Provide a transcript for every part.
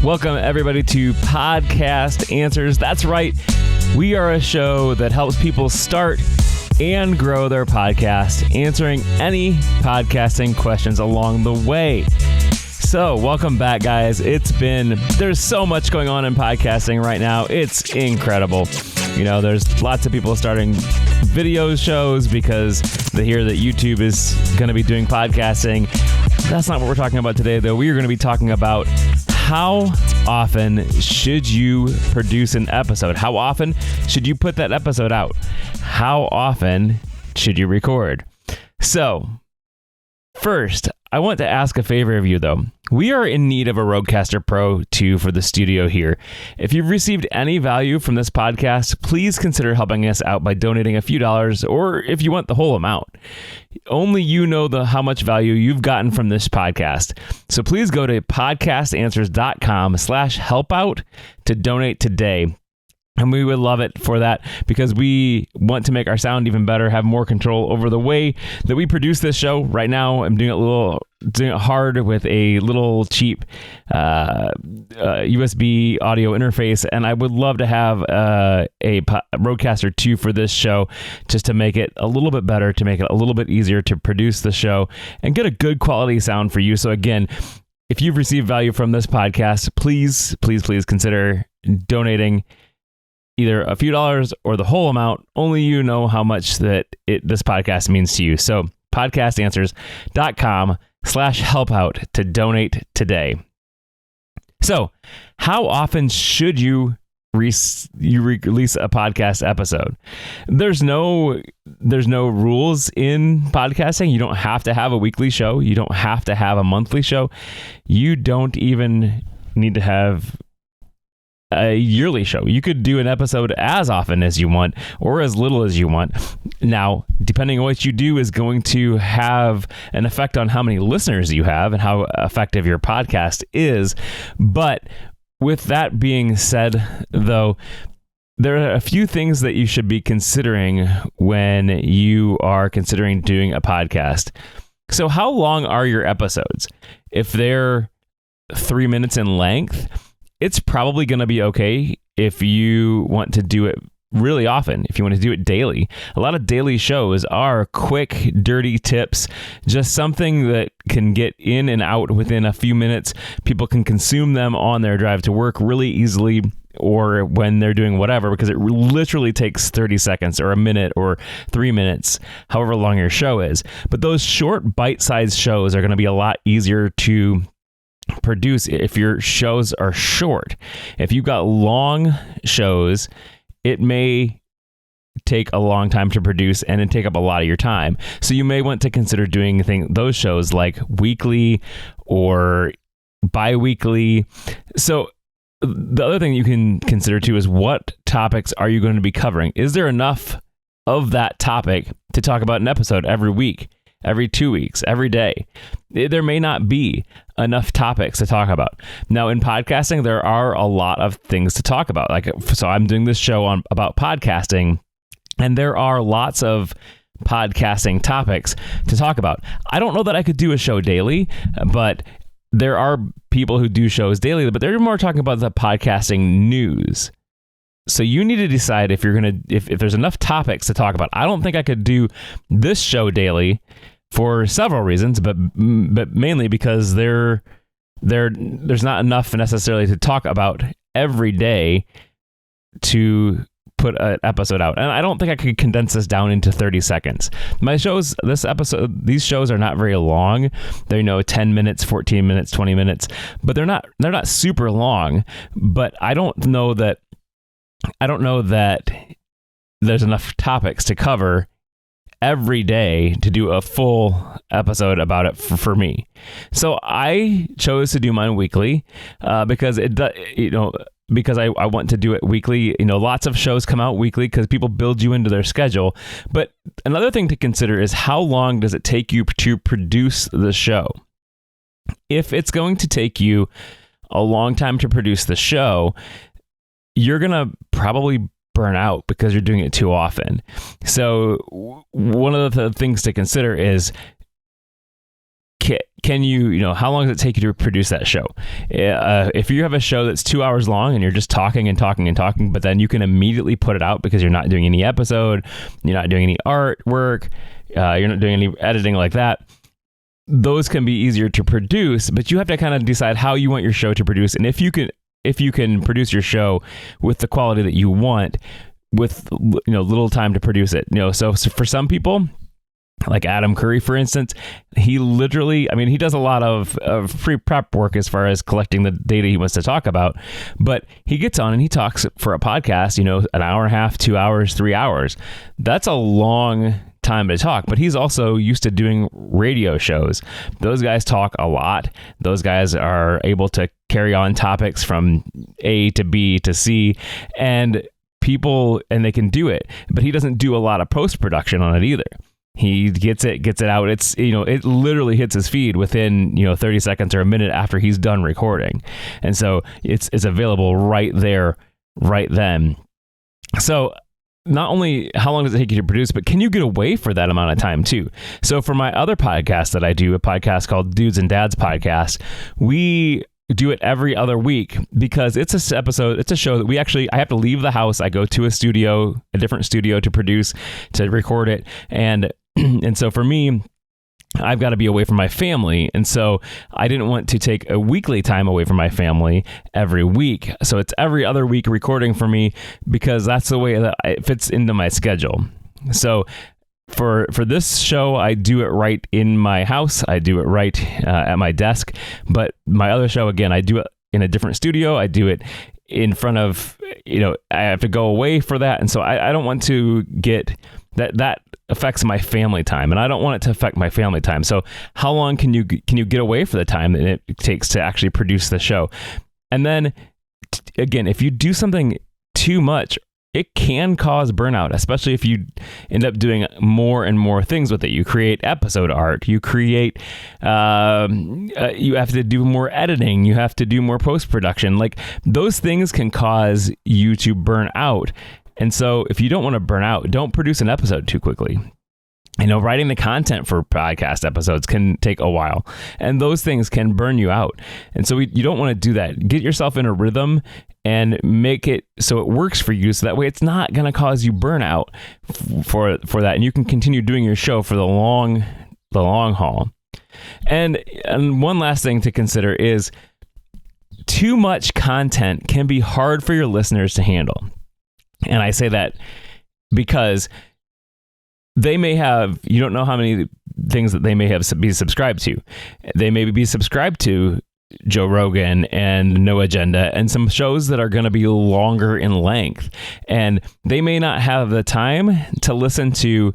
Welcome, everybody, to Podcast Answers. That's right. We are a show that helps people start and grow their podcast, answering any podcasting questions along the way. So, welcome back, guys. There's so much going on in podcasting right now. It's incredible. You know, there's lots of people starting video shows because they hear that YouTube is going to be doing podcasting. That's not what we're talking about today, though. We are going to be talking about how often should you produce an episode? How often should you put that episode out? How often should you record? So, first, I want to ask a favor of you, though. We are in need of a Rodecaster Pro 2 for the studio here. If you've received any value from this podcast, please consider helping us out by donating a few dollars, or if you want the whole amount. Only you know how much value you've gotten from this podcast. So please go to podcastanswers.com/helpout to donate today. And we would love it for that because we want to make our sound even better, have more control over the way that we produce this show. Right now, I'm doing it hard with a little cheap USB audio interface, and I would love to have a Rodecaster 2 for this show just to make it a little bit better, to make it a little bit easier to produce the show and get a good quality sound for you. So again, if you've received value from this podcast, please consider donating either a few dollars or the whole amount. Only you know how much this podcast means to you. So podcastanswers.com/helpout to donate today. So how often should you release a podcast episode? There's no rules in podcasting. You don't have to have a weekly show. You don't have to have a monthly show. You don't even need to have a yearly show. You could do an episode as often as you want or as little as you want. Now, depending on what you do is going to have an effect on how many listeners you have and how effective your podcast is. But with that being said, though, there are a few things that you should be considering when you are considering doing a podcast. So how long are your episodes? If they're 3 minutes in length, it's probably going to be okay if you want to do it really often, if you want to do it daily. A lot of daily shows are quick, dirty tips, just something that can get in and out within a few minutes. People can consume them on their drive to work really easily or when they're doing whatever, because it literally takes 30 seconds or a minute or 3 minutes, however long your show is. But those short, bite-sized shows are going to be a lot easier to produce if your shows are short. If you've got long shows, it may take a long time to produce and it take up a lot of your time. So you may want to consider doing those shows like weekly or bi-weekly. So the other thing you can consider too is what topics are you going to be covering? Is there enough of that topic to talk about an episode every week, every 2 weeks, every day? There may not be enough topics to talk about. Now, in podcasting, there are a lot of things to talk about. So I'm doing this show about podcasting, and there are lots of podcasting topics to talk about. I don't know that I could do a show daily, but there are people who do shows daily, but they're more talking about the podcasting news. So you need to decide if there's enough topics to talk about. I don't think I could do this show daily for several reasons, but mainly because there's not enough necessarily to talk about every day to put an episode out. And I don't think I could condense this down into 30 seconds. These shows are not very long. They're 10 minutes, 14 minutes, 20 minutes, but they're not super long. But I don't know that there's enough topics to cover every day to do a full episode about it for me. So I chose to do mine weekly because because I want to do it weekly. Lots of shows come out weekly because people build you into their schedule. But another thing to consider is how long does it take you to produce the show? If it's going to take you a long time to produce the show, you're going to probably burn out because you're doing it too often. So one of the things to consider is can you, how long does it take you to produce that show? If you have a show that's 2 hours long and you're just talking and talking and talking, but then you can immediately put it out because you're not doing any episode, you're not doing any artwork, you're not doing any editing like that. Those can be easier to produce, but you have to kind of decide how you want your show to produce. And if you can produce your show with the quality that you want with, little time to produce it, so for some people, like Adam Curry, for instance, he literally, he does a lot of pre-prep work as far as collecting the data he wants to talk about, but he gets on and he talks for a podcast, an hour and a half, 2 hours, 3 hours. That's a long time to talk, but he's also used to doing radio shows. Those guys talk a lot. Those guys are able to carry on topics from A to B to C, and they can do it, but he doesn't do a lot of post-production on it either. He gets it out. It's, it literally hits his feed within, 30 seconds or a minute after he's done recording. And so it's available right there, right then. So not only how long does it take you to produce, but can you get away for that amount of time too? So for my other podcast that I do, a podcast called Dudes and Dads Podcast, we do it every other week because it's a show that I have to leave the house. I go to a different studio to produce, to record it. And so for me, I've got to be away from my family. And so I didn't want to take a weekly time away from my family every week. So it's every other week recording for me because that's the way that it fits into my schedule. So for this show, I do it right in my house. I do it right at my desk. But my other show, again, I do it in a different studio. I do it in front of, I have to go away for that. And so I don't want to get that affects my family time, and I don't want it to affect my family time. So how long can you get away for the time that it takes to actually produce the show? And then again, if you do something too much, it can cause burnout, especially if you end up doing more and more things with it. You create episode art, you create, you have to do more editing, you have to do more post-production. Like those things can cause you to burn out. And so if you don't want to burn out, don't produce an episode too quickly. Writing the content for podcast episodes can take a while, and those things can burn you out. And so you don't want to do that. Get yourself in a rhythm and make it so it works for you. So that way it's not going to cause you burnout for that. And you can continue doing your show for the long haul. And one last thing to consider is too much content can be hard for your listeners to handle. And I say that because they may have, you don't know how many things that they may have be subscribed to. They may be subscribed to Joe Rogan and No Agenda and some shows that are going to be longer in length. And they may not have the time to listen to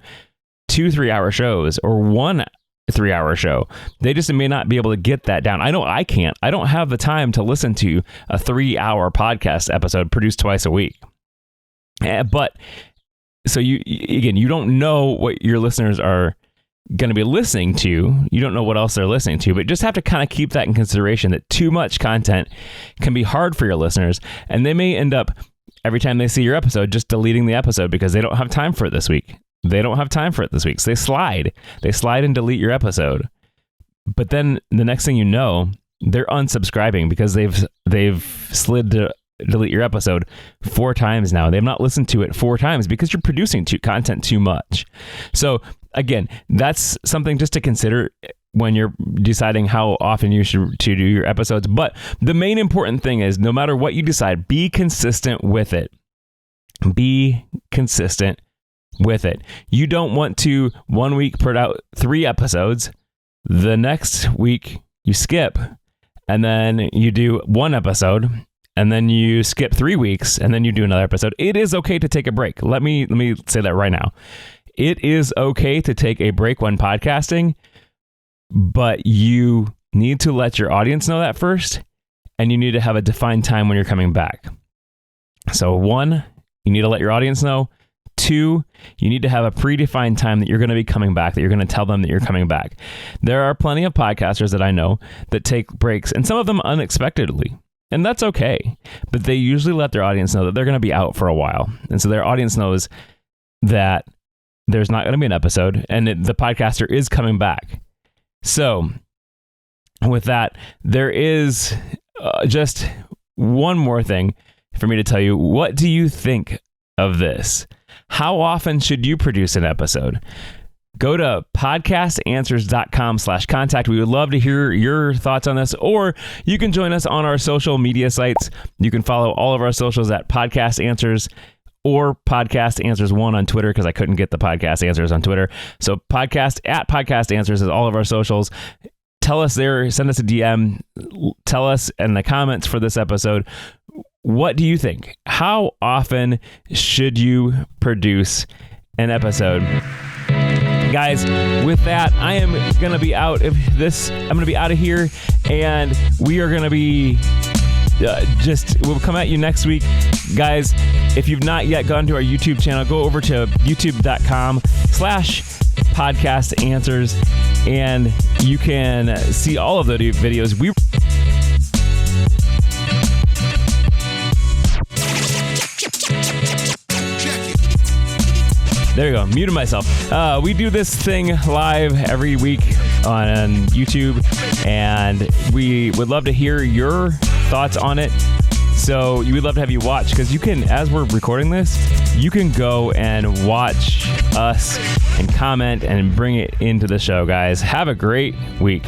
2 3-hour shows or 1 3-hour show. They just may not be able to get that down. I know I can't. I don't have the time to listen to a 3-hour podcast episode produced twice a week. But so you don't know what your listeners are going to be listening to. You don't know what else they're listening to, but just have to kind of keep that in consideration that too much content can be hard for your listeners. And they may end up every time they see your episode, just deleting the episode because they don't have time for it this week. They don't have time for it this week. So they slide and delete your episode. But then the next thing you know, they're unsubscribing because they've slid to delete your episode 4 times now. They've not listened to it 4 times because you're producing content too much. So again, that's something just to consider when you're deciding how often you should to do your episodes. But the main important thing is no matter what you decide, be consistent with it. Be consistent with it. You don't want to 1 week put out 3 episodes. The next week you skip and then you do 1 episode. And then you skip 3 weeks and then you do another episode. It is okay to take a break. Let me say that right now. It is okay to take a break when podcasting, but you need to let your audience know that first, and you need to have a defined time when you're coming back. So 1, you need to let your audience know. 2, you need to have a predefined time that you're going to be coming back, that you're going to tell them that you're coming back. There are plenty of podcasters that I know that take breaks, and some of them unexpectedly. And that's okay. But they usually let their audience know that they're going to be out for a while. And so their audience knows that there's not going to be an episode and the podcaster is coming back. So with that, there is just one more thing for me to tell you. What do you think of this? How often should you produce an episode? Go to podcastanswers.com/contact. We would love to hear your thoughts on this, or you can join us on our social media sites. You can follow all of our socials at Podcast Answers or Podcast Answers 1 on Twitter, because I couldn't get the Podcast Answers on Twitter. So Podcast Answers is all of our socials. Tell us there, send us a DM, tell us in the comments for this episode, what do you think? How often should you produce an episode? Guys, with that, I am going to be out of this. I'm going to be out of here, and we are going to be we'll come at you next week. Guys, if you've not yet gone to our YouTube channel, go over to youtube.com/podcast answers, and you can see all of the videos. There you go. Muted myself. We do this thing live every week on YouTube, and we would love to hear your thoughts on it. So we would love to have you watch, because you can, as we're recording this, you can go and watch us and comment and bring it into the show, guys. Have a great week.